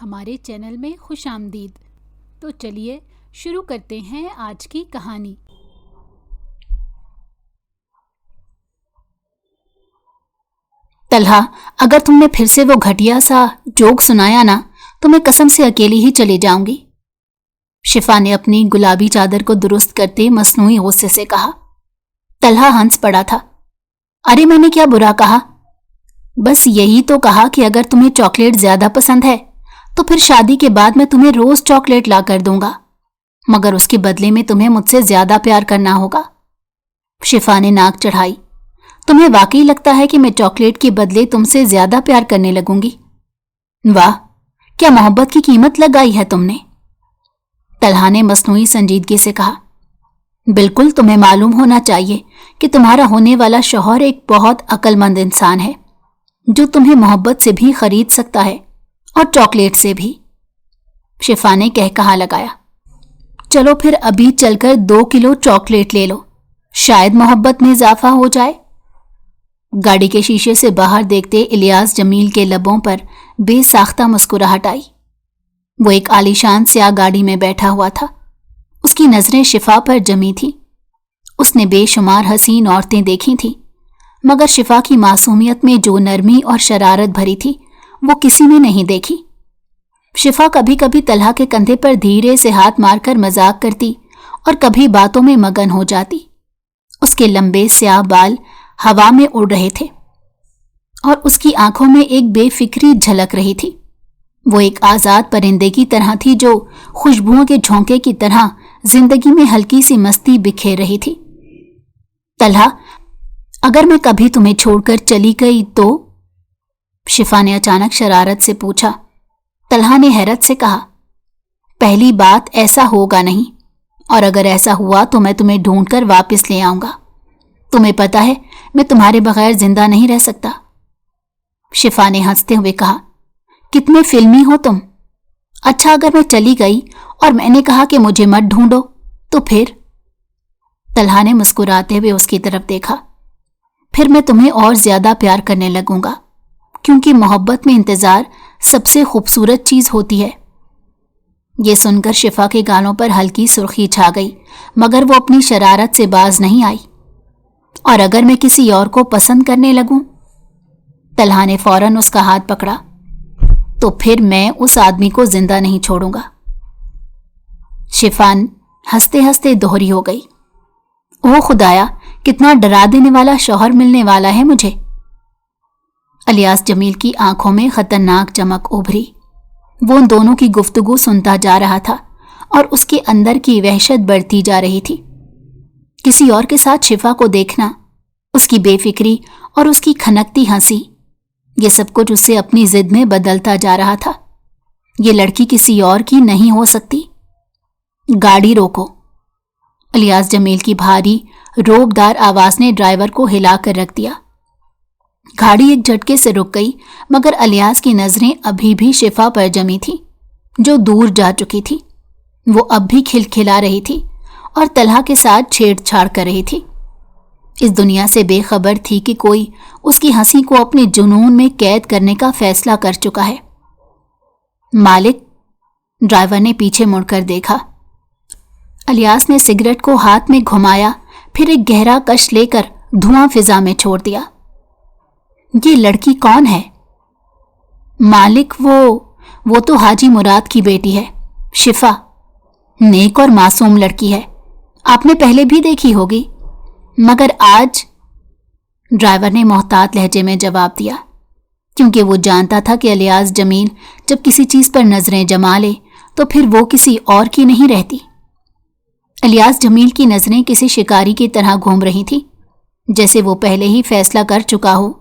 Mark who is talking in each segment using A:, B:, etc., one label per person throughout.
A: ہمارے چینل میں خوش آمدید۔ تو چلیے شروع کرتے ہیں آج کی کہانی۔ طلحہ، اگر تم نے پھر سے وہ گھٹیا سا جوک سنایا نا تو میں قسم سے اکیلی ہی چلی جاؤں گی، شفا نے اپنی گلابی چادر کو درست کرتے مصنوعی غصے سے کہا۔ طلحہ ہنس پڑا تھا۔ ارے میں نے کیا برا کہا؟ بس یہی تو کہا کہ اگر تمہیں چاکلیٹ زیادہ پسند ہے تو پھر شادی کے بعد میں تمہیں روز چاکلیٹ لا کر دوں گا، مگر اس کے بدلے میں تمہیں مجھ سے زیادہ پیار کرنا ہوگا۔ شفا نے ناک چڑھائی۔ تمہیں واقعی لگتا ہے کہ میں چاکلیٹ کے بدلے تم سے زیادہ پیار کرنے لگوں گی؟ واہ، کیا محبت کی قیمت لگائی ہے تم نے؟ طلحہ نے مصنوعی سنجیدگی سے کہا۔ بالکل، تمہیں معلوم ہونا چاہیے کہ تمہارا ہونے والا شوہر ایک بہت عقل مند انسان ہے جو تمہیں محبت سے بھی خرید سکتا ہے اور چاکلیٹ سے بھی، شفا نے کہا لگایا۔ چلو پھر ابھی چل کر 2 کلو چاکلیٹ لے لو، شاید محبت میں اضافہ ہو جائے۔ گاڑی کے شیشے سے باہر دیکھتے الیاس جمیل کے لبوں پر بے ساختہ مسکراہٹ آئی۔ وہ ایک عالیشان سیاہ گاڑی میں بیٹھا ہوا تھا۔ اس کی نظریں شفا پر جمی تھیں۔ اس نے بے شمار حسین عورتیں دیکھی تھیں، مگر شفا کی معصومیت میں جو نرمی اور شرارت بھری تھی وہ کسی میں نہیں دیکھی۔ شفا کبھی کبھی طلحہ کے کندھے پر دھیرے سے ہاتھ مار کر مذاق کرتی اور کبھی باتوں میں مگن ہو جاتی۔ اس کے لمبے سیاہ بال ہوا میں اڑ رہے تھے اور اس کی آنکھوں میں ایک بے فکری جھلک رہی تھی۔ وہ ایک آزاد پرندے کی طرح تھی جو خوشبوؤں کے جھونکے کی طرح زندگی میں ہلکی سی مستی بکھیر رہی تھی۔ طلحہ، اگر میں کبھی تمہیں چھوڑ کر چلی گئی تو؟ شفا نے اچانک شرارت سے پوچھا۔ طلحہ نے حیرت سے کہا، پہلی بات ایسا ہوگا نہیں، اور اگر ایسا ہوا تو میں تمہیں ڈھونڈ کر واپس لے آؤں گا۔ تمہیں پتا ہے میں تمہارے بغیر زندہ نہیں رہ سکتا۔ شفا نے ہنستے ہوئے کہا، کتنے فلمی ہو تم۔ اچھا، اگر میں چلی گئی اور میں نے کہا کہ مجھے مت ڈھونڈو تو پھر؟ طلحہ نے مسکراتے ہوئے اس کی طرف دیکھا۔ پھر میں تمہیں اور زیادہ پیار کرنے لگوں گا، کیونکہ محبت میں انتظار سب سے خوبصورت چیز ہوتی ہے۔ یہ سن کر شفا کے گالوں پر ہلکی سرخی چھا گئی، مگر وہ اپنی شرارت سے باز نہیں آئی۔ اور اگر میں کسی اور کو پسند کرنے لگوں؟ طلحہ نے فوراً اس کا ہاتھ پکڑا۔ تو پھر میں اس آدمی کو زندہ نہیں چھوڑوں گا۔ شفا ہنستے ہنستے دوہری ہو گئی، او خدایا، کتنا ڈرا دینے والا شوہر ملنے والا ہے مجھے۔ الیاس جمیل کی آنکھوں میں خطرناک چمک ابھری۔ وہ ان دونوں کی گفتگو سنتا جا رہا تھا اور اس کے اندر کی وحشت بڑھتی جا رہی تھی۔ کسی اور کے ساتھ شفا کو دیکھنا، اس کی بے فکری اور اس کی کھنکتی ہنسی، یہ سب کچھ اسے اپنی ضد میں بدلتا جا رہا تھا۔ یہ لڑکی کسی اور کی نہیں ہو سکتی۔ گاڑی روکو، الیاس جمیل کی بھاری روبدار آواز نے ڈرائیور کو ہلا کر رکھ دیا۔ گاڑی ایک جھٹکے سے رک گئی، مگر الیاس کی نظریں ابھی بھی شفا پر جمی تھی جو دور جا چکی تھی۔ وہ اب بھی کھلکھلا رہی تھی اور طلحہ کے ساتھ چھیڑ چھاڑ کر رہی تھی۔ اس دنیا سے بے خبر تھی کہ کوئی اس کی ہنسی کو اپنے جنون میں قید کرنے کا فیصلہ کر چکا ہے۔ مالک، ڈرائیور نے پیچھے مڑ کر دیکھا۔ الیاس نے سگریٹ کو ہاتھ میں گھمایا، پھر ایک گہرا کش لے کر دھواں فضا میں چھوڑ دیا۔ یہ لڑکی کون ہے؟ مالک، وہ تو حاجی مراد کی بیٹی ہے، شفا۔ نیک اور معصوم لڑکی ہے، آپ نے پہلے بھی دیکھی ہوگی، مگر آج، ڈرائیور نے محتاط لہجے میں جواب دیا، کیونکہ وہ جانتا تھا کہ الیاس جمیل جب کسی چیز پر نظریں جما لے تو پھر وہ کسی اور کی نہیں رہتی۔ الیاس جمیل کی نظریں کسی شکاری کی طرح گھوم رہی تھی، جیسے وہ پہلے ہی فیصلہ کر چکا ہو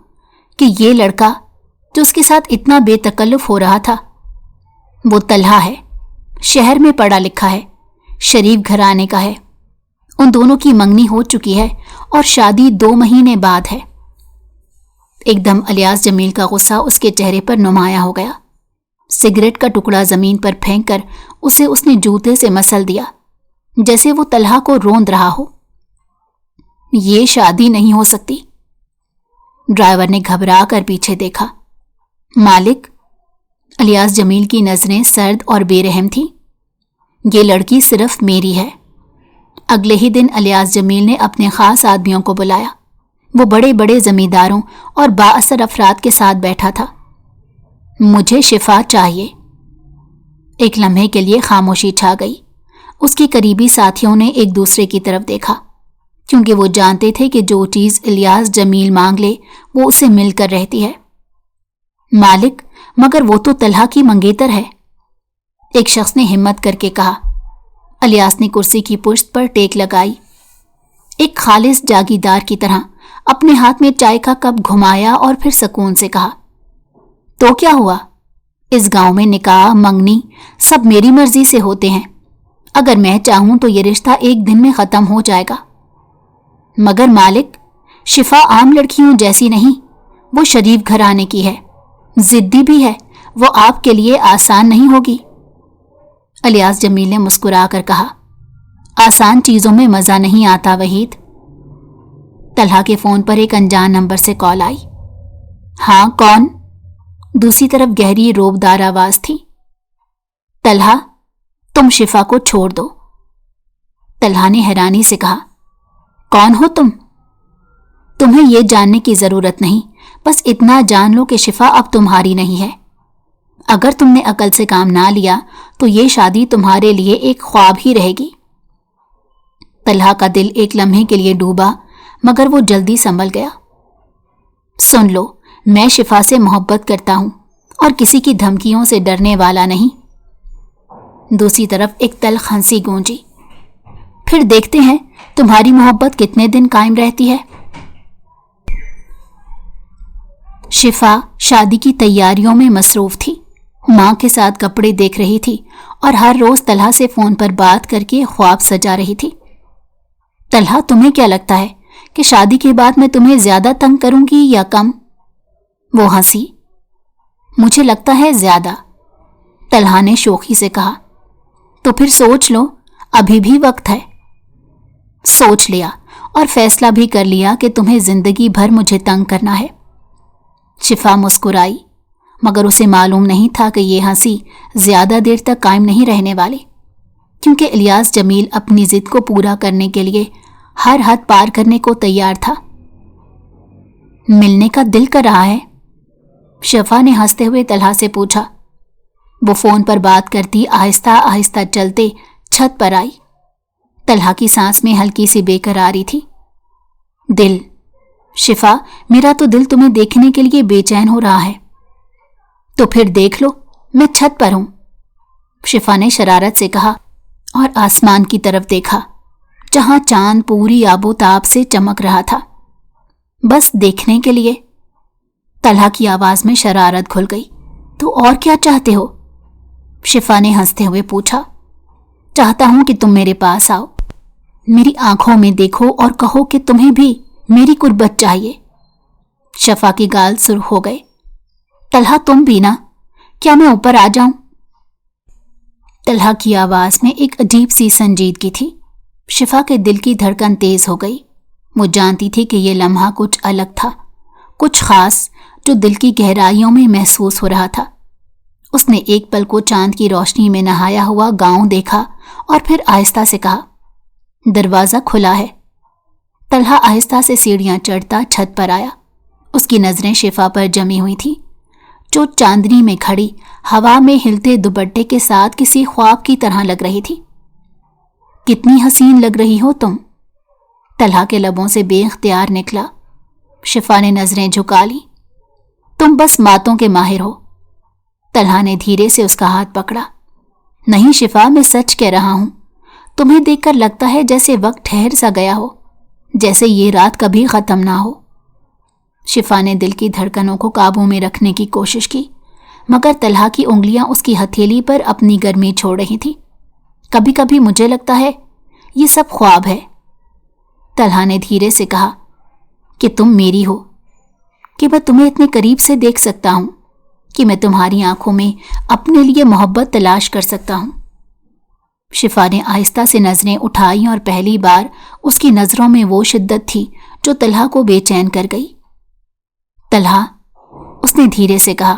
A: کہ یہ لڑکا جو اس کے ساتھ اتنا بے تکلف ہو رہا تھا وہ طلحہ ہے، شہر میں پڑھا لکھا ہے، شریف گھرانے کا ہے، ان دونوں کی منگنی ہو چکی ہے اور شادی 2 مہینے بعد ہے۔ ایک دم الیاس جمیل کا غصہ اس کے چہرے پر نمایاں ہو گیا۔ سگریٹ کا ٹکڑا زمین پر پھینک کر اسے اس نے جوتے سے مسل دیا، جیسے وہ طلحہ کو روند رہا ہو۔ یہ شادی نہیں ہو سکتی۔ ڈرائیور نے گھبرا کر پیچھے دیکھا۔ مالک، الیاس جمیل کی نظریں سرد اور بے رحم تھیں۔ یہ لڑکی صرف میری ہے۔ اگلے ہی دن الیاس جمیل نے اپنے خاص آدمیوں کو بلایا۔ وہ بڑے بڑے زمینداروں اور بااثر افراد کے ساتھ بیٹھا تھا۔ مجھے شفا چاہیے۔ ایک لمحے کے لیے خاموشی چھا گئی۔ اس کے قریبی ساتھیوں نے ایک دوسرے کی طرف دیکھا، کیونکہ وہ جانتے تھے کہ جو چیز الیاس جمیل مانگ لے وہ اسے مل کر رہتی ہے۔ مالک، مگر وہ تو طلحہ کی منگیتر ہے، ایک شخص نے ہمت کر کے کہا۔ الیاس نے کرسی کی پشت پر ٹیک لگائی، ایک خالص جاگیردار کی طرح اپنے ہاتھ میں چائے کا کپ گھمایا اور پھر سکون سے کہا، تو کیا ہوا؟ اس گاؤں میں نکاح منگنی سب میری مرضی سے ہوتے ہیں۔ اگر میں چاہوں تو یہ رشتہ ایک دن میں ختم ہو جائے گا، مگر مالک، شفا عام لڑکیوں جیسی نہیں، وہ شریف گھرانے کی ہے، ضدی بھی ہے، وہ آپ کے لیے آسان نہیں ہوگی۔ الیاس جمیل نے مسکرا کر کہا، آسان چیزوں میں مزہ نہیں آتا وحید۔ طلحہ کے فون پر ایک انجان نمبر سے کال آئی۔ ہاں کون؟ دوسری طرف گہری روبدار آواز تھی۔ طلحہ، تم شفا کو چھوڑ دو۔ طلحہ نے حیرانی سے کہا، کون ہو تم؟ تمہیں یہ جاننے کی ضرورت نہیں، بس اتنا جان لو کہ شفا اب تمہاری نہیں ہے۔ اگر تم نے عقل سے کام نہ لیا تو یہ شادی تمہارے لیے ایک خواب ہی رہے گی۔ طلحہ کا دل ایک لمحے کے لیے ڈوبا، مگر وہ جلدی سنبھل گیا۔ سن لو، میں شفا سے محبت کرتا ہوں اور کسی کی دھمکیوں سے ڈرنے والا نہیں۔ دوسری طرف ایک تلخ ہنسی گونجی۔ پھر دیکھتے ہیں تمہاری محبت کتنے دن قائم رہتی ہے۔ شفا شادی کی تیاریوں میں مصروف تھی، ماں کے ساتھ کپڑے دیکھ رہی تھی اور ہر روز طلحہ سے فون پر بات کر کے خواب سجا رہی تھی۔ طلحہ، تمہیں کیا لگتا ہے کہ شادی کے بعد میں تمہیں زیادہ تنگ کروں گی یا کم؟ وہ ہنسی۔ مجھے لگتا ہے زیادہ، طلحہ نے شوخی سے کہا۔ تو پھر سوچ لو، ابھی بھی وقت ہے۔ سوچ لیا اور فیصلہ بھی کر لیا کہ تمہیں زندگی بھر مجھے تنگ کرنا ہے۔ شفا مسکرائی، مگر اسے معلوم نہیں تھا کہ یہ ہنسی زیادہ دیر تک قائم نہیں رہنے والی، کیونکہ الیاس جمیل اپنی ضد کو پورا کرنے کے لیے ہر حد پار کرنے کو تیار تھا۔ ملنے کا دل کر رہا ہے؟ شفا نے ہنستے ہوئے طلحہ سے پوچھا۔ وہ فون پر بات کرتی آہستہ آہستہ چلتے چھت پر آئی۔ طلحہ کی سانس میں ہلکی سی بے قراری تھی۔ دل؟ شفا، میرا تو دل تمہیں دیکھنے کے لیے بے چین ہو رہا ہے۔ تو پھر دیکھ لو، میں چھت پر ہوں، شفا نے شرارت سے کہا اور آسمان کی طرف دیکھا جہاں چاند پوری آب و تاب سے چمک رہا تھا۔ بس دیکھنے کے لیے؟ طلحہ کی آواز میں شرارت گھل گئی۔ تو اور کیا چاہتے ہو؟ شفا نے ہنستے ہوئے پوچھا۔ چاہتا ہوں کہ تم میرے پاس آؤ، میری آنکھوں میں دیکھو اور کہو کہ تمہیں بھی میری قربت چاہیے۔ شفا کی گال سرخ ہو گئے۔ طلحہ، تم بھی نا، کیا میں اوپر آ جاؤں؟ طلحہ کی آواز میں ایک عجیب سی سنجیدگی تھی۔ شفا کے دل کی دھڑکن تیز ہو گئی۔ وہ جانتی تھی کہ یہ لمحہ کچھ الگ تھا، کچھ خاص جو دل کی گہرائیوں میں محسوس ہو رہا تھا۔ اس نے ایک پل کو چاند کی روشنی میں نہایا ہوا گاؤں دیکھا اور پھر آہستہ سے کہا، دروازہ کھلا ہے۔ طلحہ آہستہ سے سیڑھیاں چڑھتا چھت پر آیا۔ اس کی نظریں شفا پر جمی ہوئی تھی، جو چاندنی میں کھڑی ہوا میں ہلتے دوپٹے کے ساتھ کسی خواب کی طرح لگ رہی تھی۔ کتنی حسین لگ رہی ہو تم، طلحہ کے لبوں سے بے اختیار نکلا۔ شفا نے نظریں جھکا لی۔ تم بس باتوں کے ماہر ہو۔ طلحہ نے دھیرے سے اس کا ہاتھ پکڑا۔ نہیں شفا، میں سچ کہہ رہا ہوں، تمہیں دیکھ کر لگتا ہے جیسے وقت ٹھہر سا گیا ہو، جیسے یہ رات کبھی ختم نہ ہو۔ شفا نے دل کی دھڑکنوں کو قابو میں رکھنے کی کوشش کی، مگر طلحہ کی انگلیاں اس کی ہتھیلی پر اپنی گرمی چھوڑ رہی تھی۔ کبھی کبھی مجھے لگتا ہے یہ سب خواب ہے، طلحہ نے دھیرے سے کہا، کہ تم میری ہو، کہ میں تمہیں اتنے قریب سے دیکھ سکتا ہوں، کہ میں تمہاری آنکھوں میں اپنے لیے محبت تلاش کر سکتا ہوں۔ شفا نے آہستہ سے نظریں اٹھائیں اور پہلی بار اس کی نظروں میں وہ شدت تھی جو طلحہ کو بے چین کر گئی۔ طلحہ، اس نے دھیرے سے کہا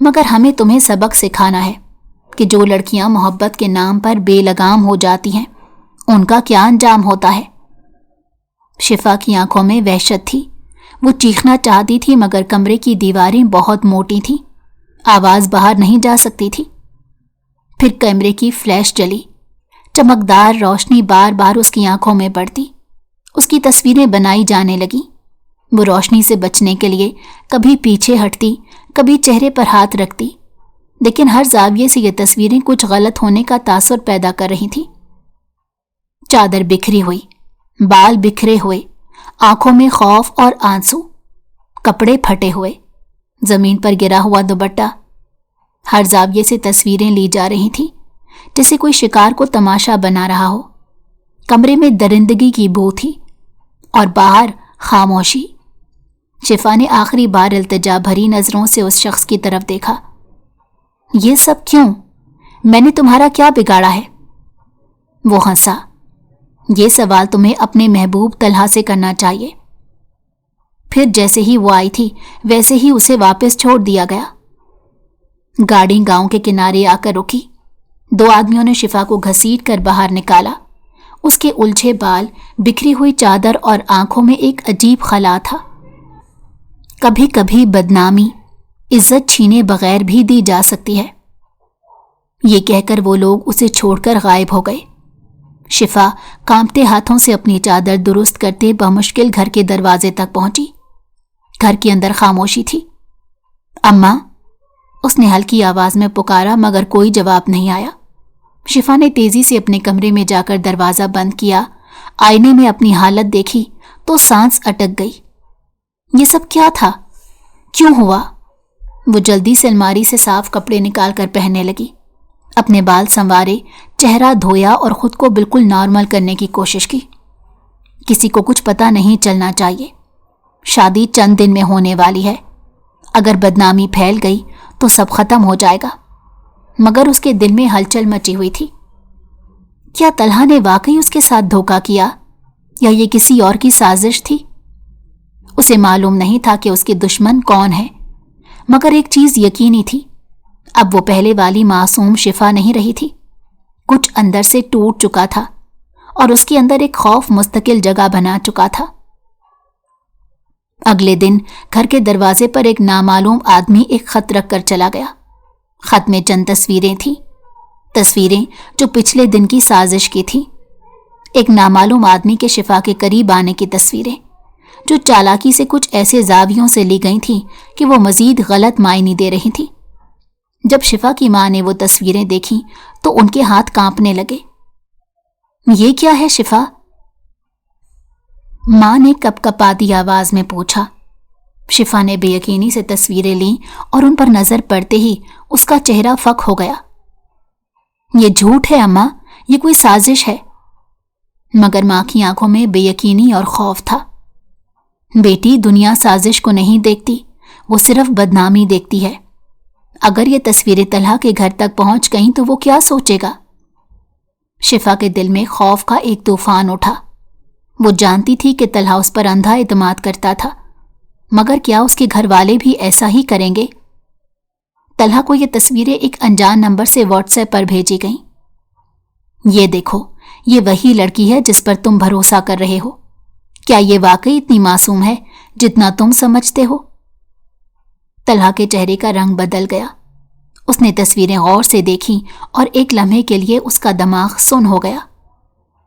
A: مگر ہمیں تمہیں سبق سکھانا ہے کہ جو لڑکیاں محبت کے نام پر بے لگام ہو جاتی ہیں ان کا کیا انجام ہوتا ہے۔ شفا کی آنکھوں میں وحشت تھی۔ وہ چیخنا چاہتی تھی مگر کمرے کی دیواریں بہت موٹی تھیں، آواز باہر نہیں جا سکتی تھی۔ پھر کیمرے کی فلیش جلی، چمکدار روشنی بار بار اس کی آنکھوں میں پڑتی، اس کی تصویریں بنائی جانے لگیں۔ وہ روشنی سے بچنے کے لیے کبھی پیچھے ہٹتی، کبھی چہرے پر ہاتھ رکھتی، لیکن ہر زاویے سے یہ تصویریں کچھ غلط ہونے کا تاثر پیدا کر رہی تھیں۔ چادر بکھری ہوئی، بال بکھرے ہوئے، آنکھوں میں خوف اور آنسو، کپڑے پھٹے ہوئے، زمین پر گرا ہوا دوپٹہ، ہر زاویے سے تصویریں لی جا رہی تھیں جیسے کوئی شکار کو تماشا بنا رہا ہو۔ کمرے میں درندگی کی بو تھی اور باہر خاموشی۔ شفا نے آخری بار التجا بھری نظروں سے اس شخص کی طرف دیکھا۔ یہ سب کیوں؟ میں نے تمہارا کیا بگاڑا ہے؟ وہ ہنسا۔ یہ سوال تمہیں اپنے محبوب طلحہ سے کرنا چاہیے۔ پھر جیسے ہی وہ آئی تھی ویسے ہی اسے واپس چھوڑ دیا گیا۔ گاڑی گاؤں کے کنارے آ کر رکی۔ 2 آدمیوں نے شفا کو گھسیٹ کر باہر نکالا۔ اس کے الجھے بال، بکھری ہوئی چادر اور آنکھوں میں ایک عجیب خلا تھا۔ کبھی کبھی بدنامی عزت چھینے بغیر بھی دی جا سکتی ہے۔ یہ کہہ کر وہ لوگ اسے چھوڑ کر غائب ہو گئے۔ شفا کانپتے ہاتھوں سے اپنی چادر درست کرتے بمشکل گھر کے دروازے تک پہنچی۔ گھر کے اندر خاموشی تھی۔ اماں، اس نے ہلکی آواز میں پکارا مگر کوئی جواب نہیں آیا۔ شفا نے تیزی سے اپنے کمرے میں جا کر دروازہ بند کیا، آئینے میں اپنی حالت دیکھی تو سانس اٹک گئی۔ یہ سب کیا تھا؟ کیوں ہوا؟ وہ جلدی سے الماری سے صاف کپڑے نکال کر پہننے لگی، اپنے بال سنوارے، چہرہ دھویا اور خود کو بالکل نارمل کرنے کی کوشش کی۔ کسی کو کچھ پتہ نہیں چلنا چاہیے۔ شادی چند دن میں ہونے والی ہے، اگر بدنامی پھیل گئی تو سب ختم ہو جائے گا۔ مگر اس کے دل میں ہلچل مچی ہوئی تھی۔ کیا طلحہ نے واقعی اس کے ساتھ دھوکہ کیا یا یہ کسی اور کی سازش تھی؟ اسے معلوم نہیں تھا کہ اس کے دشمن کون ہے، مگر ایک چیز یقینی تھی، اب وہ پہلے والی معصوم شفا نہیں رہی تھی۔ کچھ اندر سے ٹوٹ چکا تھا اور اس کے اندر ایک خوف مستقل جگہ بنا چکا تھا۔ اگلے دن گھر کے دروازے پر ایک نامعلوم آدمی ایک خط رکھ کر چلا گیا۔ خط میں چند تصویریں تھیں، تصویریں جو پچھلے دن کی سازش کی تھیں۔ ایک نامعلوم آدمی کے شفا کے قریب آنے کی تصویریں جو چالاکی سے کچھ ایسے زاویوں سے لی گئی تھیں کہ وہ مزید غلط معنی دے رہی تھیں۔ جب شفا کی ماں نے وہ تصویریں دیکھیں تو ان کے ہاتھ کانپنے لگے۔ یہ کیا ہے شفا؟ ماں نے کپ کپاتی آواز میں پوچھا۔ شفا نے بے یقینی سے تصویریں لیں اور ان پر نظر پڑتے ہی اس کا چہرہ فک ہو گیا۔ یہ جھوٹ ہے اماں، یہ کوئی سازش ہے۔ مگر ماں کی آنکھوں میں بے یقینی اور خوف تھا۔ بیٹی، دنیا سازش کو نہیں دیکھتی، وہ صرف بدنامی دیکھتی ہے۔ اگر یہ تصویریں طلحہ کے گھر تک پہنچ گئیں تو وہ کیا سوچے گا؟ شفا کے دل میں خوف کا ایک طوفان اٹھا۔ وہ جانتی تھی کہ طلحہ اس پر اندھا اعتماد کرتا تھا، مگر کیا اس کے گھر والے بھی ایسا ہی کریں گے؟ طلحہ کو یہ تصویریں ایک انجان نمبر سے واٹس ایپ پر بھیجی گئیں۔ یہ دیکھو، یہ وہی لڑکی ہے جس پر تم بھروسہ کر رہے ہو۔ کیا یہ واقعی اتنی معصوم ہے جتنا تم سمجھتے ہو؟ طلحہ کے چہرے کا رنگ بدل گیا۔ اس نے تصویریں غور سے دیکھیں اور ایک لمحے کے لیے اس کا دماغ سن ہو گیا،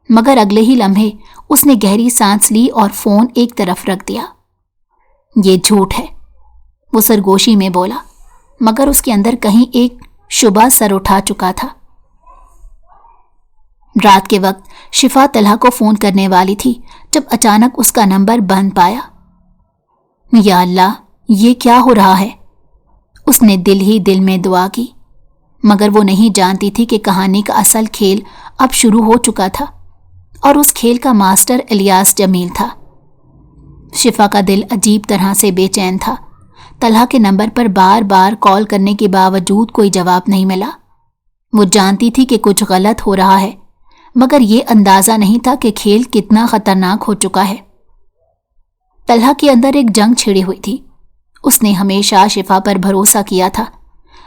A: مگر اگلے ہی لمحے اس نے گہری سانس لی اور فون ایک طرف رکھ دیا۔ یہ جھوٹ ہے، وہ سرگوشی میں بولا، مگر اس کے اندر کہیں ایک شبہ سر اٹھا چکا تھا۔ رات کے وقت شفا طلحہ کو فون کرنے والی تھی جب اچانک اس کا نمبر بند پایا۔ یا اللہ، یہ کیا ہو رہا ہے؟ اس نے دل ہی دل میں دعا کی، مگر وہ نہیں جانتی تھی کہ کہانی کا اصل کھیل اب شروع ہو چکا تھا اور اس کھیل کا ماسٹر الیاس جمیل تھا۔ شفا کا دل عجیب طرح سے بے چین تھا۔ طلحہ کے نمبر پر بار بار کال کرنے کے باوجود کوئی جواب نہیں ملا۔ وہ جانتی تھی کہ کچھ غلط ہو رہا ہے، مگر یہ اندازہ نہیں تھا کہ کھیل کتنا خطرناک ہو چکا ہے۔ طلحہ کے اندر ایک جنگ چھڑی ہوئی تھی۔ اس نے ہمیشہ شفا پر بھروسہ کیا تھا،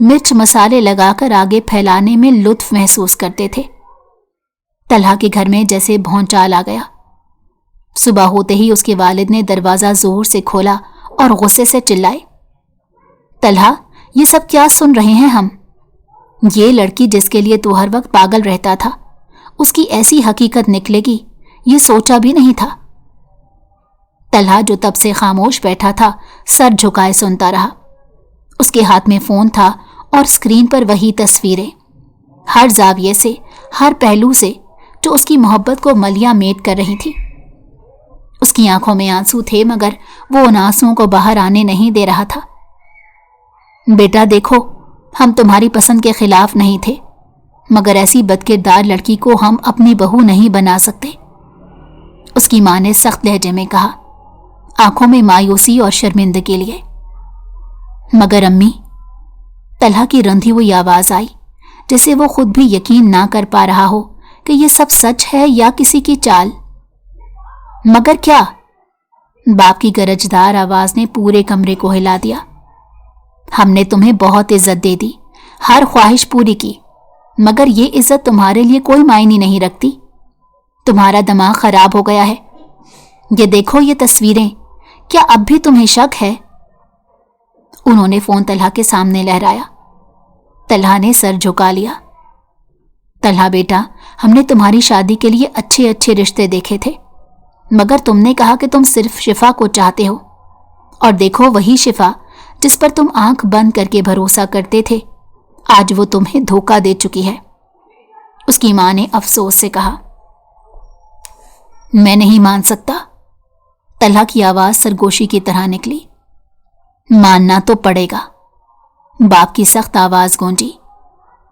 A: مرچ مسالے لگا کر آگے پھیلانے میں لطف محسوس کرتے تھے۔ طلحہ کے گھر میں جیسے بھونچال آ گیا۔ صبح ہوتے ہی اس کے والد نے دروازہ زور سے کھولا اور غصے سے چلائے، طلحہ یہ سب کیا سن رہے ہیں ہم؟ یہ لڑکی جس کے لیے تو ہر وقت پاگل رہتا تھا، اس کی ایسی حقیقت نکلے گی یہ سوچا بھی نہیں تھا۔ طلحہ جو تب سے خاموش بیٹھا تھا سر جھکائے سنتا رہا۔ اس کے ہاتھ میں فون تھا اور اسکرین پر وہی تصویریں، ہر زاویے سے، ہر پہلو سے، جو اس کی محبت کو ملیاں میٹ کر رہی تھی۔ اس کی آنکھوں میں آنسو تھے مگر وہ ان آنسوؤں کو باہر آنے نہیں دے رہا تھا۔ بیٹا دیکھو، ہم تمہاری پسند کے خلاف نہیں تھے، مگر ایسی بدکردار لڑکی کو ہم اپنی بہو نہیں بنا سکتے، اس کی ماں نے سخت لہجے میں کہا، آنکھوں میں مایوسی اور شرمندگی لیے۔ مگر امی، طلحہ کی رندھی ہوئی آواز آئی، جسے وہ خود بھی یقین نہ کر پا رہا ہو کہ یہ سب سچ ہے یا کسی کی چال۔ مگر کیا؟ باپ کی گرجدار آواز نے پورے کمرے کو ہلا دیا۔ ہم نے تمہیں بہت عزت دے دی، ہر خواہش پوری کی، مگر یہ عزت تمہارے لیے کوئی معنی نہیں رکھتی۔ تمہارا دماغ خراب ہو گیا ہے۔ یہ دیکھو یہ تصویریں، کیا اب بھی تمہیں شک ہے؟ انہوں نے فون طلحہ کے سامنے لہرایا۔ طلحہ نے سر جھکا لیا۔ طلحہ بیٹا، ہم نے تمہاری شادی کے لیے اچھے اچھے رشتے دیکھے تھے، مگر تم نے کہا کہ تم صرف شفا کو چاہتے ہو، اور دیکھو وہی شفا جس پر تم آنکھ بند کر کے بھروسہ کرتے تھے، آج وہ تمہیں دھوکہ دے چکی ہے۔ اس کی ماں نے افسوس سے کہا۔ میں نہیں مان سکتا، طلحہ کی آواز سرگوشی کی طرح نکلی۔ ماننا تو پڑے گا، باپ کی سخت آواز گونجی۔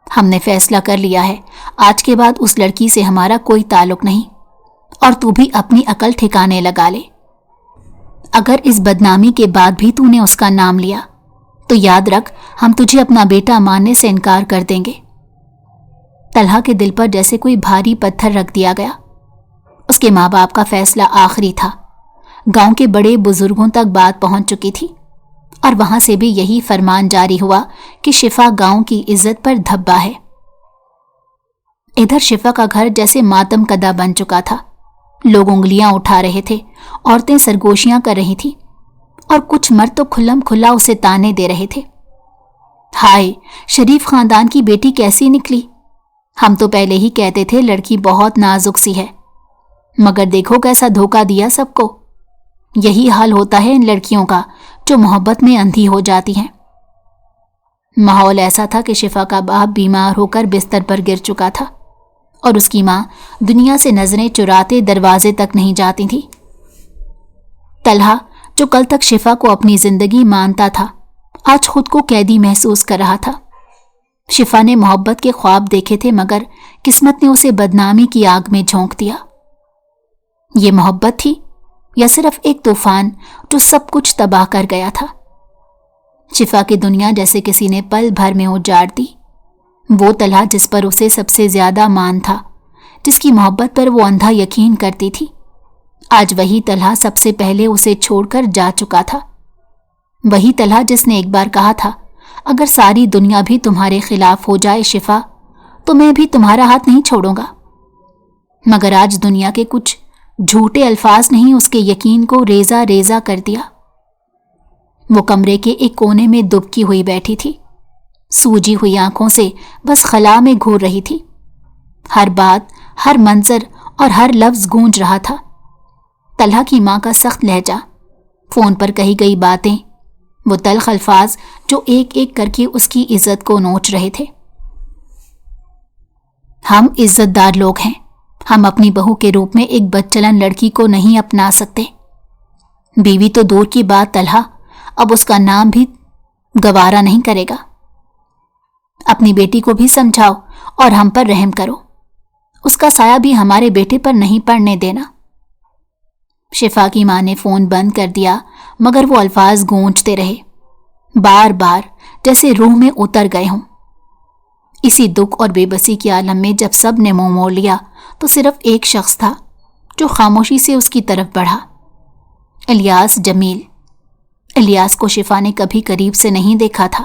A: ہم نے فیصلہ کر لیا ہے، آج کے بعد اس لڑکی سے ہمارا کوئی تعلق نہیں، اور تو بھی اپنی عقل ٹھکانے لگا لے۔ اگر اس بدنامی کے بعد بھی تو نے اس کا نام لیا تو یاد رکھ ہم تجھے اپنا بیٹا ماننے سے انکار کر دیں گے۔ طلحہ کے دل پر جیسے کوئی بھاری پتھر رکھ دیا گیا۔ اس کے ماں باپ کا فیصلہ آخری تھا۔ گاؤں کے بڑے بزرگوں تک بات پہنچ چکی تھی، اور وہاں سے بھی یہی فرمان جاری ہوا کہ شفا گاؤں کی عزت پر دھبا ہے۔ ادھر شفا کا گھر جیسے ماتم کدہ بن چکا تھا۔ لوگ انگلیاں اٹھا رہے تھے، عورتیں سرگوشیاں کر رہی تھی، اور کچھ مرد تو کھلم کھلا اسے تانے دے رہے تھے۔ ہائے، شریف خاندان کی بیٹی کیسی نکلی! ہم تو پہلے ہی کہتے تھے لڑکی بہت نازک سی ہے، مگر دیکھو کیسا دھوکہ دیا سب کو۔ یہی حال ہوتا ہے ان لڑکیوں کا جو محبت میں اندھی ہو جاتی ہیں۔ ماحول ایسا تھا کہ شفا کا باپ بیمار ہو کر بستر پر گر چکا تھا، اور اس کی ماں دنیا سے نظریں چراتے دروازے تک نہیں جاتی تھی۔ طلحہ جو کل تک شفا کو اپنی زندگی مانتا تھا، آج خود کو قیدی محسوس کر رہا تھا۔ شفا نے محبت کے خواب دیکھے تھے، مگر قسمت نے اسے بدنامی کی آگ میں جھونک دیا۔ یہ محبت تھی یا صرف ایک طوفان جو سب کچھ تباہ کر گیا تھا؟ شفا کی دنیا جیسے کسی نے پل بھر میں اجاڑ دی۔ وہ طلحہ جس پر اسے سب سے زیادہ مان تھا، جس کی محبت پر وہ اندھا یقین کرتی تھی، آج وہی طلحہ سب سے پہلے اسے چھوڑ کر جا چکا تھا۔ وہی طلحہ جس نے ایک بار کہا تھا، اگر ساری دنیا بھی تمہارے خلاف ہو جائے شفا، تو میں بھی تمہارا ہاتھ نہیں چھوڑوں گا۔ مگر آج دنیا کے کچھ جھوٹے الفاظ نہیں اس کے یقین کو ریزہ ریزہ کر دیا۔ وہ کمرے کے ایک کونے میں دبکی ہوئی بیٹھی تھی، سوجی ہوئی آنکھوں سے بس خلا میں گھور رہی تھی۔ ہر بات، ہر منظر اور ہر لفظ گونج رہا تھا۔ طلحہ کی ماں کا سخت لہجہ، فون پر کہی گئی باتیں، وہ تلخ الفاظ جو ایک ایک کر کے اس کی عزت کو نوچ رہے تھے۔ ہم عزت دار لوگ ہیں، ہم اپنی بہو کے روپ میں ایک بدچلن لڑکی کو نہیں اپنا سکتے۔ بیوی تو دور کی بات طلحہ، اب اس کا نام بھی گوارا نہیں کرے گا۔ اپنی بیٹی کو بھی سمجھاؤ اور ہم پر رحم کرو، اس کا سایہ بھی ہمارے بیٹے پر نہیں پڑنے دینا۔ شفا کی ماں نے فون بند کر دیا، مگر وہ الفاظ گونجتے رہے، بار بار، جیسے روح میں اتر گئے ہوں۔ اسی دکھ اور بے بسی کے عالم میں جب سب نے منہ موڑ لیا تو صرف ایک شخص تھا جو خاموشی سے اس کی طرف بڑھا، الیاس جمیل۔ الیاس کو شفا نے کبھی قریب سے نہیں دیکھا تھا،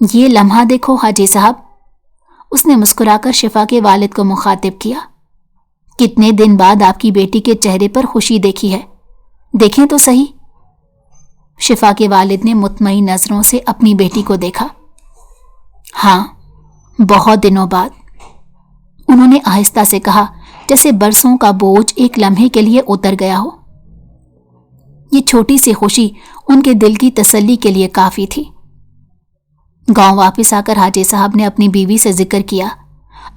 A: یہ لمحہ دیکھو حاجی صاحب، اس نے مسکرا کر شفا کے والد کو مخاطب کیا۔ کتنے دن بعد آپ کی بیٹی کے چہرے پر خوشی دیکھی ہے، دیکھیں تو صحیح۔ شفا کے والد نے مطمئن نظروں سے اپنی بیٹی کو دیکھا۔ ہاں، بہت دنوں بعد، انہوں نے آہستہ سے کہا، جیسے برسوں کا بوجھ ایک لمحے کے لیے اتر گیا ہو۔ یہ چھوٹی سی خوشی ان کے دل کی تسلی کے لیے کافی تھی۔ گاؤں واپس آ کر حاجی صاحب نے اپنی بیوی سے ذکر کیا،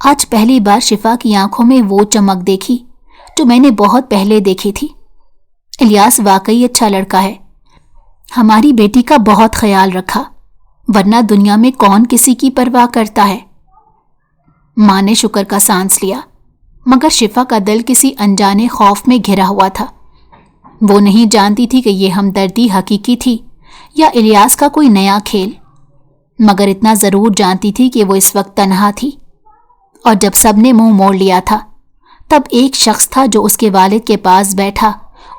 A: آج پہلی بار شفا کی آنکھوں میں وہ چمک دیکھی جو میں نے بہت پہلے دیکھی تھی۔ الیاس واقعی اچھا لڑکا ہے، ہماری بیٹی کا بہت خیال رکھا، ورنہ دنیا میں کون کسی کی پرواہ کرتا ہے۔ ماں نے شکر کا سانس لیا، مگر شفا کا دل کسی انجانے خوف میں گھرا ہوا تھا۔ وہ نہیں جانتی تھی کہ یہ ہمدردی حقیقی تھی یا الیاس کا کوئی نیا کھیل، مگر اتنا ضرور جانتی تھی کہ وہ اس وقت تنہا تھی، اور جب سب نے منہ موڑ لیا تھا تب ایک شخص تھا جو اس کے والد کے پاس بیٹھا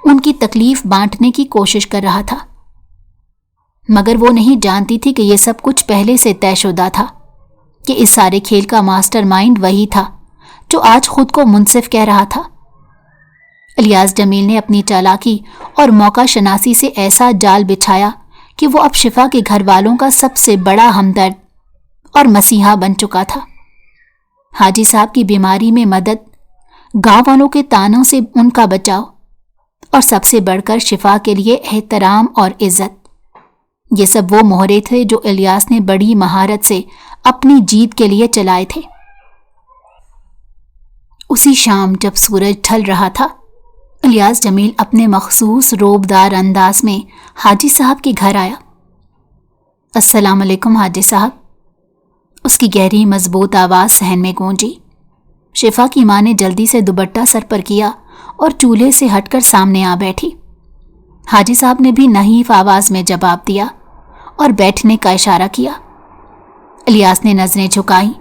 A: ان کی تکلیف بانٹنے کی کوشش کر رہا تھا۔ مگر وہ نہیں جانتی تھی کہ یہ سب کچھ پہلے سے طے شدہ تھا، کہ اس سارے کھیل کا ماسٹر مائنڈ وہی تھا جو آج خود کو منصف کہہ رہا تھا۔ الیاس جمیل نے اپنی چالاکی اور موقع شناسی سے ایسا جال بچھایا کہ وہ اب شفا کے گھر والوں کا سب سے بڑا ہمدرد اور مسیحا بن چکا تھا۔ حاجی صاحب کی بیماری میں مدد، گاؤں والوں کے تانوں سے ان کا بچاؤ، اور سب سے بڑھ کر شفا کے لیے احترام اور عزت، یہ سب وہ مہرے تھے جو الیاس نے بڑی مہارت سے اپنی جیت کے لیے چلائے تھے۔ اسی شام جب سورج ڈھل رہا تھا، الیاس جمیل اپنے مخصوص روبدار انداز میں حاجی صاحب کے گھر آیا۔ السلام علیکم حاجی صاحب، اس کی گہری مضبوط آواز صحن میں گونجی۔ شفا کی ماں نے جلدی سے دوپٹہ سر پر کیا اور چولہے سے ہٹ کر سامنے آ بیٹھی۔ حاجی صاحب نے بھی نحیف آواز میں جواب دیا اور بیٹھنے کا اشارہ کیا۔ الیاس نے نظریں جھکائیں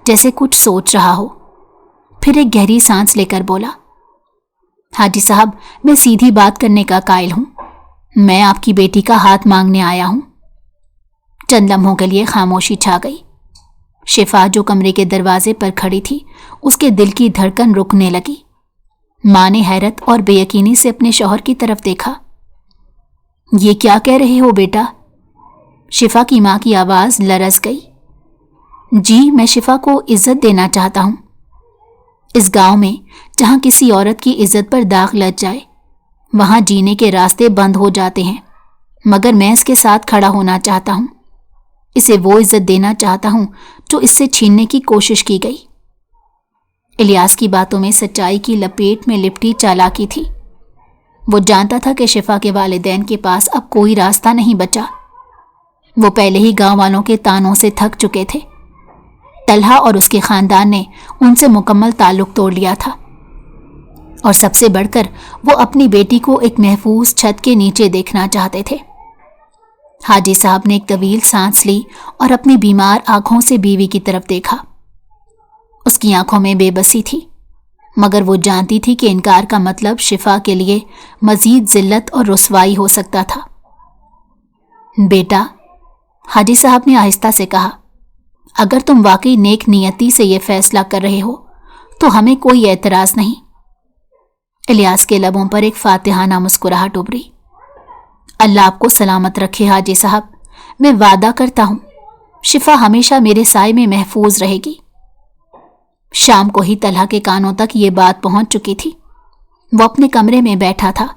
A: جیسے کچھ سوچ رہا ہو، پھر ایک گہری سانس لے کر بولا، حاجی صاحب، میں سیدھی بات کرنے کا قائل ہوں، میں آپ کی بیٹی کا ہاتھ مانگنے آیا ہوں۔ چند لمحوں کے لیے خاموشی چھا گئی۔ شفا جو کمرے کے دروازے پر کھڑی تھی، اس کے دل کی دھڑکن رکنے لگی۔ ماں نے حیرت اور بے یقینی سے اپنے شوہر کی طرف دیکھا۔ یہ کیا کہہ رہے ہو بیٹا؟ شفا کی ماں کی آواز لرز گئی۔ جی، میں شفا کو عزت دینا چاہتا ہوں۔ اس گاؤں میں جہاں کسی عورت کی عزت پر داغ لگ جائے، وہاں جینے کے راستے بند ہو جاتے ہیں، مگر میں اس کے ساتھ کھڑا ہونا چاہتا ہوں، اسے وہ عزت دینا چاہتا ہوں جو اس سے چھیننے کی کوشش کی گئی۔ الیاس کی باتوں میں سچائی کی لپیٹ میں لپٹی چالاکی تھی۔ وہ جانتا تھا کہ شفا کے والدین کے پاس اب کوئی راستہ نہیں بچا۔ وہ پہلے ہی گاؤں والوں کے تانوں سے تھک چکے تھے۔ طلحہ اور اس کے خاندان نے ان سے مکمل تعلق توڑ لیا تھا، اور سب سے بڑھ کر وہ اپنی بیٹی کو ایک محفوظ چھت کے نیچے دیکھنا چاہتے تھے۔ حاجی صاحب نے ایک طویل سانس لی اور اپنی بیمار آنکھوں سے بیوی کی طرف دیکھا۔ اس کی آنکھوں میں بے بسی تھی، مگر وہ جانتی تھی کہ انکار کا مطلب شفا کے لیے مزید ذلت اور رسوائی ہو سکتا تھا۔ بیٹا، حاجی صاحب نے آہستہ سے کہا، اگر تم واقعی نیک نیتی سے یہ فیصلہ کر رہے ہو تو ہمیں کوئی اعتراض نہیں۔ الیاس کے لبوں پر ایک فاتحانہ مسکراہٹ ابھری۔ اللہ آپ کو سلامت رکھے حاجی صاحب، میں وعدہ کرتا ہوں شفا ہمیشہ میرے سائے میں محفوظ رہے گی۔ شام کو ہی طلحہ کے کانوں تک یہ بات پہنچ چکی تھی۔ وہ اپنے کمرے میں بیٹھا تھا،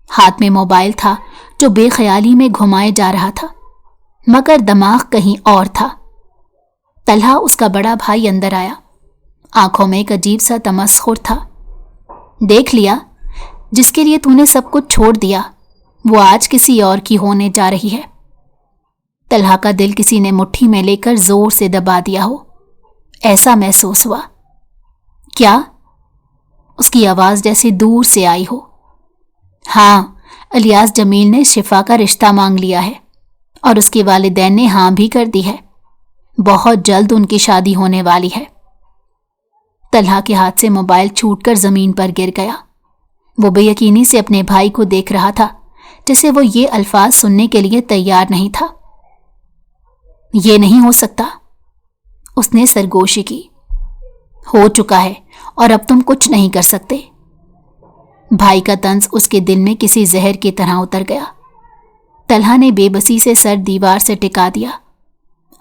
A: ہاتھ میں موبائل تھا جو بے خیالی میں گھمائے جا رہا تھا، مگر دماغ کہیں اور تھا۔ طلحہ اس کا بڑا بھائی اندر آیا، آنکھوں میں ایک عجیب سا تمسخر تھا۔ دیکھ لیا، جس کے لیے تو نے سب کچھ چھوڑ دیا وہ آج کسی اور کی ہونے جا رہی ہے۔ طلحہ کا دل کسی نے مٹھی میں لے کر زور سے دبا دیا ہو، ایسا محسوس ہوا۔ کیا؟ اس کی آواز جیسے دور سے آئی ہو۔ ہاں، الیاس جمیل نے شفا کا رشتہ مانگ لیا ہے، اور اس کے والدین نے ہاں بھی کر دی ہے۔ بہت جلد ان کی شادی ہونے والی ہے۔ طلحہ کے ہاتھ سے موبائل چھوٹ کر زمین پر گر گیا۔ وہ بے یقینی سے اپنے بھائی کو دیکھ رہا تھا، جیسے وہ یہ الفاظ سننے کے لیے تیار نہیں تھا۔ یہ نہیں ہو سکتا، اس نے سرگوشی کی۔ ہو چکا ہے اور اب تم کچھ نہیں کر سکتے۔ بھائی کا طنز اس کے دل میں کسی زہر کی طرح اتر گیا۔ طلحہ نے بے بسی سے سر دیوار سے ٹکا دیا۔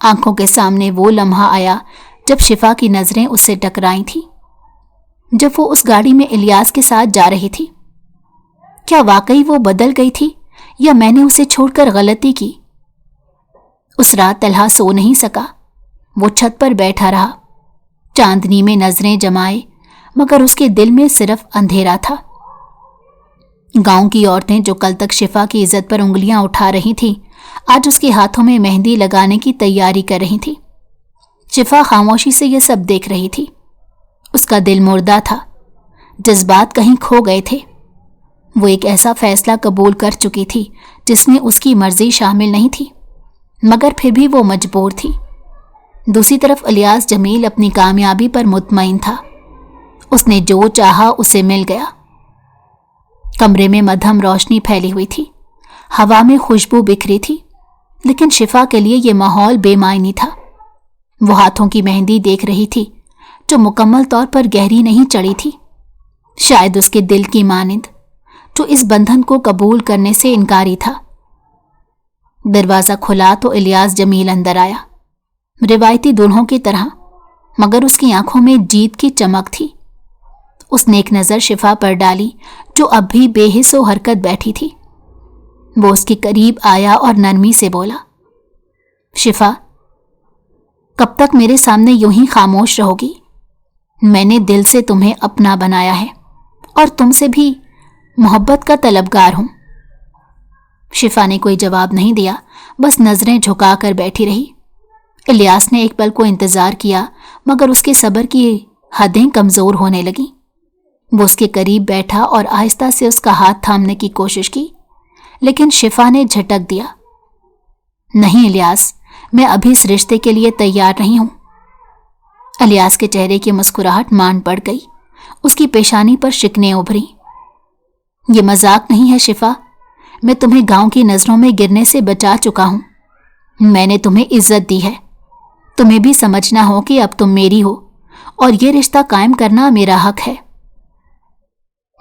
A: آنکھوں کے سامنے وہ لمحہ آیا جب شفا کی نظریں اس سے ٹکرائی تھیں، جب وہ اس گاڑی میں الیاس کے ساتھ جا رہی تھی۔ کیا واقعی وہ بدل گئی تھی یا میں نے اسے چھوڑ کر غلطی کی؟ اس رات طلحہ سو نہیں سکا۔ وہ چھت پر بیٹھا رہا، چاندنی میں نظریں جمائے، مگر اس کے دل میں صرف اندھیرا تھا۔ گاؤں کی عورتیں جو کل تک شفا کی عزت پر انگلیاں اٹھا رہی تھیں، آج اس کے ہاتھوں میں مہندی لگانے کی تیاری کر رہی تھی۔ شفا خاموشی سے یہ سب دیکھ رہی تھی۔ اس کا دل مردہ تھا، جذبات کہیں کھو گئے تھے۔ وہ ایک ایسا فیصلہ قبول کر چکی تھی جس میں اس کی مرضی شامل نہیں تھی، مگر پھر بھی وہ مجبور تھی۔ دوسری طرف الیاس جمیل اپنی کامیابی پر مطمئن تھا۔ اس نے جو چاہا اسے مل گیا۔ کمرے میں مدھم روشنی پھیلی ہوئی تھی، ہوا میں خوشبو بکھری تھی، لیکن شفا کے لیے یہ ماحول بے معنی تھا۔ وہ ہاتھوں کی مہندی دیکھ رہی تھی جو مکمل طور پر گہری نہیں چڑھی تھی، شاید اس کے دل کی مانند، جو اس بندھن کو قبول کرنے سے انکاری تھا۔ دروازہ کھلا تو الیاس جمیل اندر آیا، روایتی دلہوں کی طرح، مگر اس کی آنکھوں میں جیت کی چمک تھی۔ اس نے ایک نظر شفا پر ڈالی جو اب بھی بے حس و حرکت بیٹھی تھی۔ وہ اس کے قریب آیا اور نرمی سے بولا، شفا، کب تک میرے سامنے یوں ہی خاموش رہو گی؟ میں نے دل سے تمہیں اپنا بنایا ہے اور تم سے بھی محبت کا طلبگار ہوں۔ شفا نے کوئی جواب نہیں دیا، بس نظریں جھکا کر بیٹھی رہی۔ الیاس نے ایک پل کو انتظار کیا، مگر اس کے صبر کی حدیں کمزور ہونے لگیں۔ وہ اس کے قریب بیٹھا اور آہستہ سے اس کا ہاتھ تھامنے کی کوشش کی، لیکن شفا نے جھٹک دیا۔ نہیں الیاس، میں ابھی اس رشتے کے لیے تیار نہیں ہوں۔ الیاس کے چہرے کی مسکراہٹ مان پڑ گئی، اس کی پیشانی پر شکنیں ابھری۔ یہ مذاق نہیں ہے شفا، میں تمہیں گاؤں کی نظروں میں گرنے سے بچا چکا ہوں۔ میں نے تمہیں عزت دی ہے، تمہیں بھی سمجھنا ہو کہ اب تم میری ہو اور یہ رشتہ قائم کرنا میرا حق ہے۔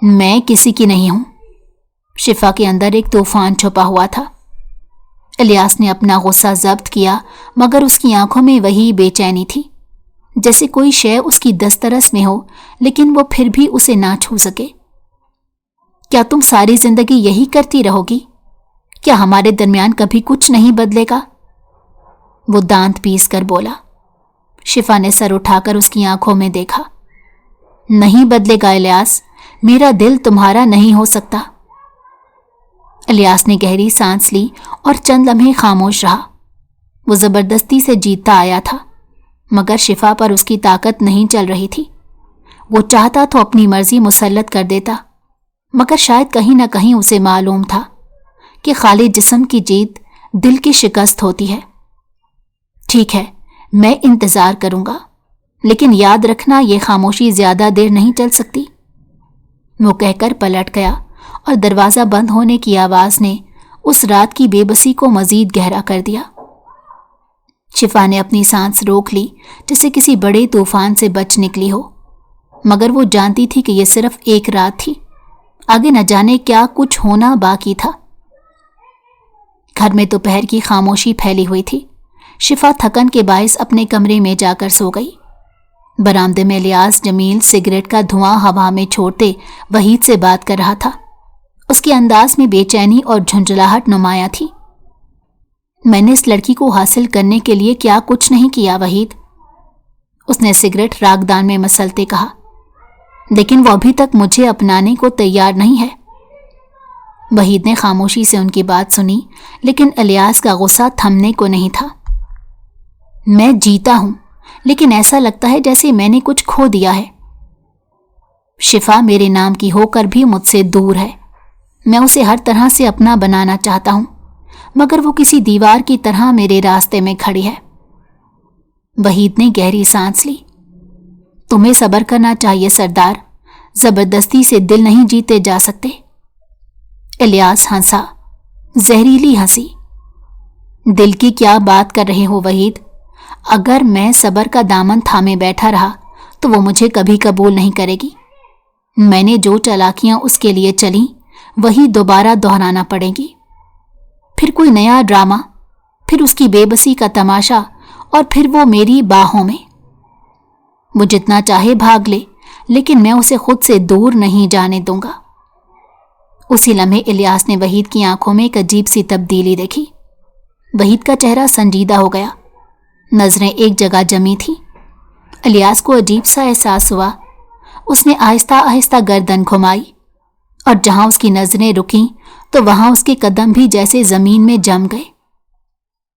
A: میں کسی کی نہیں ہوں۔ شفا کے اندر ایک طوفان چھپا ہوا تھا۔ الیاس نے اپنا غصہ ضبط کیا، مگر اس کی آنکھوں میں وہی بے چینی تھی، جیسے کوئی شے اس کی دسترس میں ہو لیکن وہ پھر بھی اسے نہ چھو سکے۔ کیا تم ساری زندگی یہی کرتی رہو گی؟ کیا ہمارے درمیان کبھی کچھ نہیں بدلے گا؟ وہ دانت پیس کر بولا۔ شفا نے سر اٹھا کر اس کی آنکھوں میں دیکھا۔ نہیں بدلے گا الیاس، میرا دل تمہارا نہیں ہو سکتا۔ الیاس نے گہری سانس لی اور چند لمحے خاموش رہا۔ وہ زبردستی سے جیتتا آیا تھا، مگر شفا پر اس کی طاقت نہیں چل رہی تھی۔ وہ چاہتا تو اپنی مرضی مسلط کر دیتا، مگر شاید کہیں نہ کہیں اسے معلوم تھا کہ خالی جسم کی جیت دل کی شکست ہوتی ہے۔ ٹھیک ہے، میں انتظار کروں گا، لیکن یاد رکھنا یہ خاموشی زیادہ دیر نہیں چل سکتی۔ وہ کہہ کر پلٹ گیا اور دروازہ بند ہونے کی آواز نے اس رات کی بے بسی کو مزید گہرا کر دیا۔ شفا نے اپنی سانس روک لی، جیسے کسی بڑے طوفان سے بچ نکلی ہو، مگر وہ جانتی تھی کہ یہ صرف ایک رات تھی، آگے نہ جانے کیا کچھ ہونا باقی تھا۔ گھر میں دوپہر کی خاموشی پھیلی ہوئی تھی۔ شفا تھکن کے باعث اپنے کمرے میں جا کر سو گئی۔ برآمدے میں الیاس جمیل سگریٹ کا دھواں ہوا میں چھوڑتے وحید سے بات کر رہا تھا۔ اس کے انداز میں بے چینی اور جھنجھلاہٹ نمایاں تھی۔ میں نے اس لڑکی کو حاصل کرنے کے لیے کیا کچھ نہیں کیا وحید، اس نے سگریٹ راگدان میں مسلتے کہا، لیکن وہ ابھی تک مجھے اپنانے کو تیار نہیں ہے۔ وحید نے خاموشی سے ان کی بات سنی، لیکن الیاس کا غصہ تھمنے کو نہیں تھا۔ میں جیتا ہوں، لیکن ایسا لگتا ہے جیسے میں نے کچھ کھو دیا ہے۔ شفا میرے نام کی ہو کر بھی مجھ سے دور ہے۔ میں اسے ہر طرح سے اپنا بنانا چاہتا ہوں، مگر وہ کسی دیوار کی طرح میرے راستے میں کھڑی ہے۔ وحید نے گہری سانس لی۔ تمہیں صبر کرنا چاہیے سردار، زبردستی سے دل نہیں جیتے جا سکتے۔ الیاس ہنسا، زہریلی ہنسی۔ دل کی کیا بات کر رہے ہو وحید؟ اگر میں صبر کا دامن تھامے بیٹھا رہا تو وہ مجھے کبھی قبول نہیں کرے گی۔ میں نے جو چالاکیاں اس کے لیے چلیں وہی دوبارہ دہرانا پڑے گی۔ پھر کوئی نیا ڈرامہ، پھر اس کی بے بسی کا تماشا، اور پھر وہ میری باہوں میں۔ وہ جتنا چاہے بھاگ لے، لیکن میں اسے خود سے دور نہیں جانے دوں گا۔ اسی لمحے الیاس نے وحید کی آنکھوں میں ایک عجیب سی تبدیلی دیکھی۔ وحید کا چہرہ سنجیدہ ہو گیا، نظریں ایک جگہ جمی تھیں۔ الیاس کو عجیب سا احساس ہوا۔ اس نے آہستہ آہستہ گردن گھمائی، اور جہاں اس کی نظریں رکیں تو وہاں اس کے قدم بھی جیسے زمین میں جم گئے۔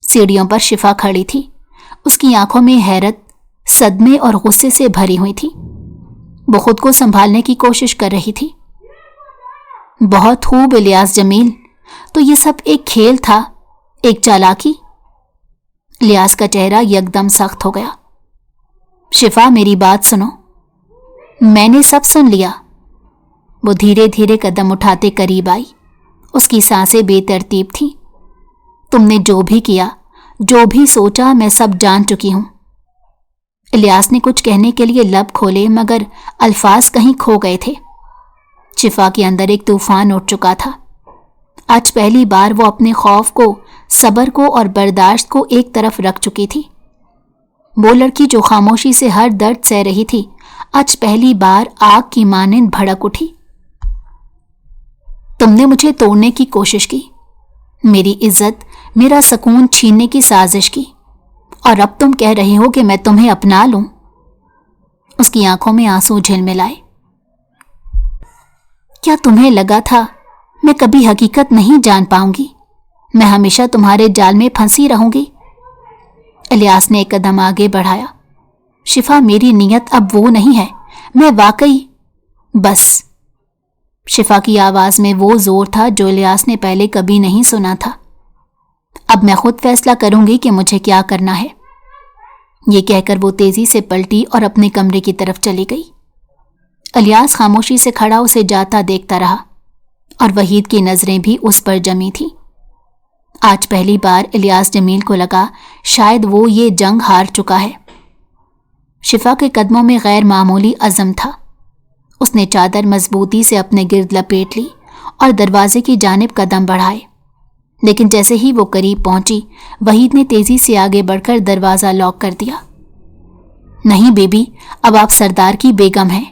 A: سیڑھیوں پر شفا کھڑی تھی، اس کی آنکھوں میں حیرت، صدمے اور غصے سے بھری ہوئی تھی۔ وہ خود کو سنبھالنے کی کوشش کر رہی تھی۔ بہت خوب الیاس جمیل، تو یہ سب ایک کھیل تھا، ایک چالاکی؟ الیاس کا چہرہ یکدم سخت ہو گیا۔ شفا میری بات سنو۔ میں نے سب سن لیا۔ وہ دھیرے دھیرے قدم اٹھاتے قریب آئی، اس کی سانسیں بے ترتیب تھیں۔ تم نے جو بھی کیا، جو بھی سوچا، میں سب جان چکی ہوں۔ الیاس نے کچھ کہنے کے لیے لب کھولے مگر الفاظ کہیں کھو گئے تھے۔ شفا کے اندر ایک طوفان اٹھ چکا تھا۔ آج پہلی بار وہ اپنے خوف کو، صبر کو اور برداشت کو ایک طرف رکھ چکی تھی۔ وہ لڑکی جو خاموشی سے ہر درد سہ رہی تھی، آج پہلی بار آگ کی مانند بھڑک اٹھی۔ تم نے مجھے توڑنے کی کوشش کی، میری عزت، میرا سکون چھیننے کی سازش کی، اور اب تم کہہ رہے ہو کہ میں تمہیں اپنا لوں۔ اس کی آنکھوں میں آنسو جھلملائے۔ کیا تمہیں لگا تھا میں کبھی حقیقت نہیں جان پاؤں گی؟ میں ہمیشہ تمہارے جال میں پھنسی رہوں گی؟ الیاس نے ایک قدم آگے بڑھایا۔ شفا میری نیت اب وہ نہیں ہے، میں واقعی بس۔ شفا کی آواز میں وہ زور تھا جو الیاس نے پہلے کبھی نہیں سنا تھا۔ اب میں خود فیصلہ کروں گی کہ مجھے کیا کرنا ہے۔ یہ کہہ کر وہ تیزی سے پلٹی اور اپنے کمرے کی طرف چلی گئی۔ الیاس خاموشی سے کھڑا اسے جاتا دیکھتا رہا، اور وحید کی نظریں بھی اس پر جمی تھی۔ آج پہلی بار الیاس جمیل کو لگا شاید وہ یہ جنگ ہار چکا ہے۔ شفا کے قدموں میں غیر معمولی عزم تھا۔ اس نے چادر مضبوطی سے اپنے گرد لپیٹ لی اور دروازے کی جانب قدم بڑھائے، لیکن جیسے ہی وہ قریب پہنچی، وحید نے تیزی سے آگے بڑھ کر دروازہ لاک کر دیا۔ نہیں بیبی، اب آپ سردار کی بیگم ہیں۔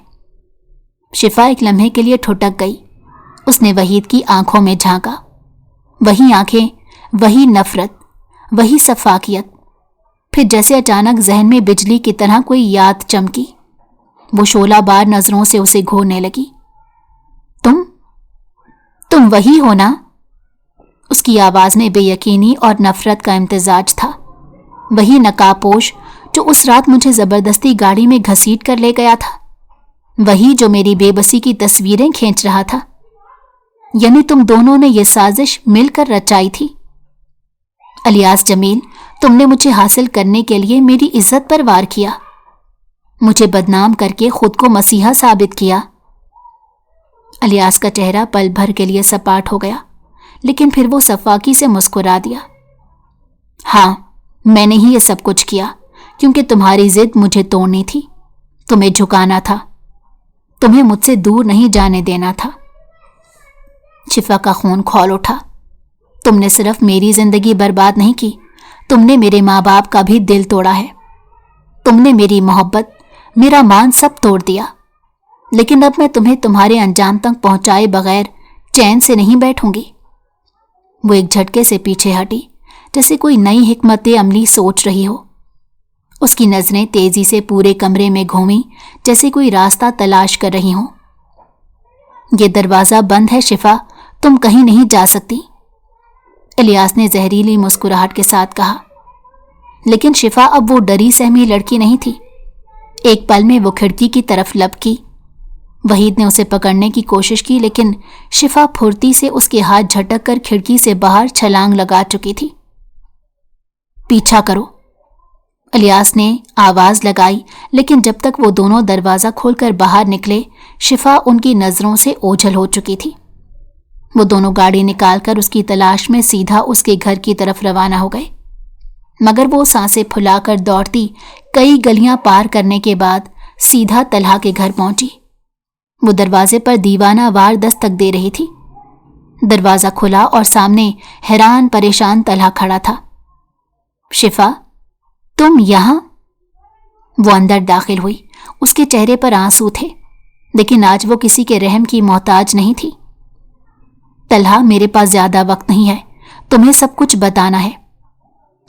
A: شفا ایک لمحے کے لیے ٹھٹک گئی۔ اس نے وحید کی آنکھوں میں جھانکا، وہی آنکھیں، وہی نفرت، وہی سفاکیت۔ پھر جیسے اچانک ذہن میں بجلی کی طرح کوئی یاد چمکی، وہ شعلہ بار نظروں سے اسے گھورنے لگی۔ تم وہی ہو نا؟ اس کی آواز میں بے یقینی اور نفرت کا امتزاج تھا۔ وہی نقابپوش جو اس رات مجھے زبردستی گاڑی میں گھسیٹ کر لے گیا تھا، وہی جو میری بے بسی کی تصویریں کھینچ رہا تھا۔ یعنی تم دونوں نے یہ سازش مل کر رچائی تھی۔ الیاس جمیل، تم نے مجھے حاصل کرنے کے لیے میری عزت پر وار کیا، مجھے بدنام کر کے خود کو مسیحا ثابت کیا۔ الیاس کا چہرہ پل بھر کے لیے سپاٹ ہو گیا، لیکن پھر وہ صفاکی سے مسکرا دیا۔ ہاں، میں نے ہی یہ سب کچھ کیا، کیونکہ تمہاری ضد مجھے توڑنی تھی، تمہیں جھکانا تھا، تمہیں مجھ سے دور نہیں جانے دینا تھا۔ شفا کا خون کھول اٹھا۔ تم نے صرف میری زندگی برباد نہیں کی، تم نے میرے ماں باپ کا بھی دل توڑا ہے، تم نے میری محبت، میرا مان سب توڑ دیا، لیکن اب میں تمہیں تمہارے انجام تک پہنچائے بغیر چین سے نہیں بیٹھوں گی۔ وہ ایک جھٹکے سے پیچھے ہٹی، جیسے کوئی نئی حکمت عملی سوچ رہی ہو۔ اس کی نظریں تیزی سے پورے کمرے میں گھومیں، جیسے کوئی راستہ تلاش کر رہی ہوں۔ یہ دروازہ بند ہے شفا، تم کہیں نہیں جا سکتی، الیاس نے زہریلی مسکراہٹ کے ساتھ کہا۔ لیکن شفا اب وہ ڈری سہمی لڑکی نہیں تھی۔ ایک پل میں وہ کھڑکی کی طرف لپکی۔ وحید نے اسے پکڑنے کی کوشش کی، لیکن شفا پھرتی سے اس کے ہاتھ جھٹک کر کھڑکی سے باہر چھلانگ لگا چکی تھی۔ پیچھا کرو، الیاس نے آواز لگائی، لیکن جب تک وہ دونوں دروازہ کھول کر باہر نکلے، شفا ان کی نظروں سے اوجھل ہو چکی تھی۔ وہ دونوں گاڑی نکال کر اس کی تلاش میں سیدھا اس کے گھر کی طرف روانہ ہو گئے، مگر وہ سانسیں پھلا کر دوڑتی کئی گلیاں پار کرنے کے بعد سیدھا طلحہ کے گھر پہنچی۔ وہ دروازے پر دیوانہ وار دستک دے رہی تھی۔ دروازہ کھلا اور سامنے حیران پریشان طلحہ کھڑا تھا۔ شفا، تم یہاں؟ وہ اندر داخل ہوئی۔ اس کے چہرے پر آنسو تھے، لیکن آج وہ کسی کے رحم کی محتاج نہیں تھی۔ طلحہ، میرے پاس زیادہ وقت نہیں ہے، تمہیں سب کچھ بتانا ہے۔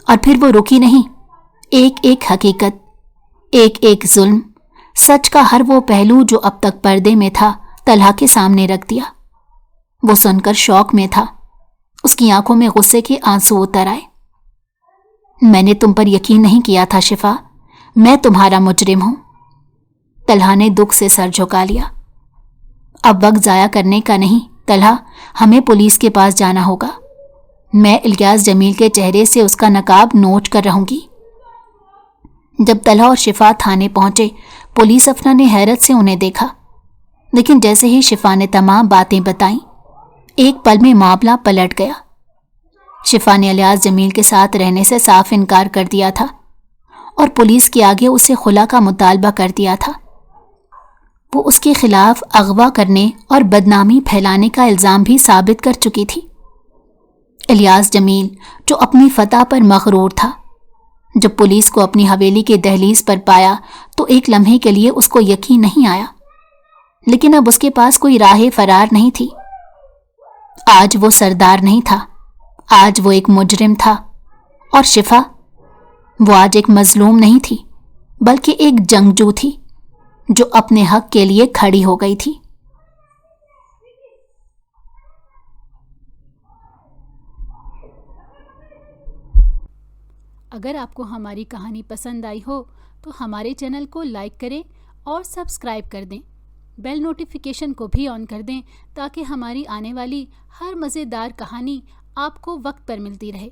A: اور پھر وہ رکی نہیں، ایک ایک حقیقت، ایک ایک ظلم، سچ کا ہر وہ پہلو جو اب تک پردے میں تھا طلحہ کے سامنے رکھ دیا۔ وہ سن کر شوق میں تھا، اس کی آنکھوں میں غصے کے آنسو اتر آئے۔ میں نے تم پر یقین نہیں کیا تھا شفا، میں تمہارا مجرم ہوں۔ طلحہ نے دکھ سے سر جھکا لیا۔ اب وقت ضائع کرنے کا نہیں طلحہ، ہمیں پولیس کے پاس جانا ہوگا۔ میں الیاس جمیل کے چہرے سے اس کا نقاب نوچ کر رہوں گی۔ جب طلحہ اور شفا تھانے پہنچے، پولیس افسر نے حیرت سے انہیں دیکھا، لیکن جیسے ہی شفا نے تمام باتیں بتائیں، ایک پل میں معاملہ پلٹ گیا۔ شفا نے الیاس جمیل کے ساتھ رہنے سے صاف انکار کر دیا تھا اور پولیس کے آگے اسے خلا کا مطالبہ کر دیا تھا۔ وہ اس کے خلاف اغوا کرنے اور بدنامی پھیلانے کا الزام بھی ثابت کر چکی تھی۔ الیاس جمیل جو اپنی فتح پر مغرور تھا، جب پولیس کو اپنی حویلی کے دہلیز پر پایا تو ایک لمحے کے لیے اس کو یقین نہیں آیا، لیکن اب اس کے پاس کوئی راہ فرار نہیں تھی۔ آج وہ سردار نہیں تھا، آج وہ ایک مجرم تھا۔ اور شفا، وہ آج ایک مظلوم نہیں تھی، بلکہ ایک جنگجو تھی جو اپنے حق کے لیے کھڑی ہو گئی تھی۔
B: اگر آپ کو ہماری کہانی پسند آئی ہو تو ہمارے چینل کو لائک کریں اور سبسکرائب کر دیں۔ بیل نوٹیفیکیشن کو بھی آن کر دیں تاکہ ہماری آنے والی ہر مزیدار کہانی آپ کو وقت پر ملتی رہے۔